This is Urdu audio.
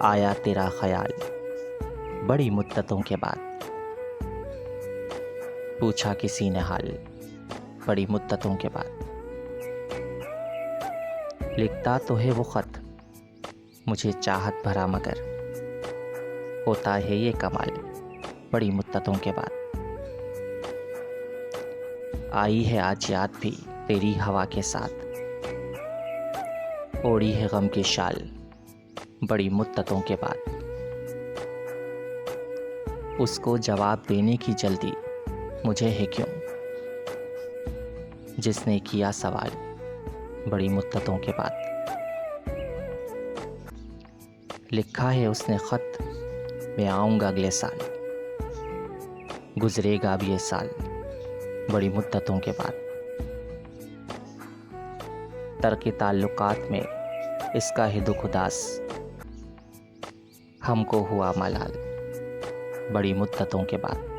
آیا تیرا خیال بڑی مدتوں کے بعد، پوچھا کسی نے حال بڑی مدتوں کے بعد، لکھتا تو ہے وہ خط مجھے چاہت بھرا مگر ہوتا ہے یہ کمال بڑی مدتوں کے بعد، آئی ہے آج یاد بھی تیری ہوا کے ساتھ، اوڑی ہے غم کی شال بڑی مدتوں کے بعد، اس کو جواب دینے کی جلدی مجھے ہے کیوں، جس نے کیا سوال بڑی مدتوں کے بعد، لکھا ہے اس نے خط میں آؤں گا اگلے سال، گزرے گا اب یہ سال بڑی مدتوں کے بعد، ترک تعلقات میں اس کا ہے دکھ اداس، ہم کو ہوا ملال بڑی مدتوں کے بعد۔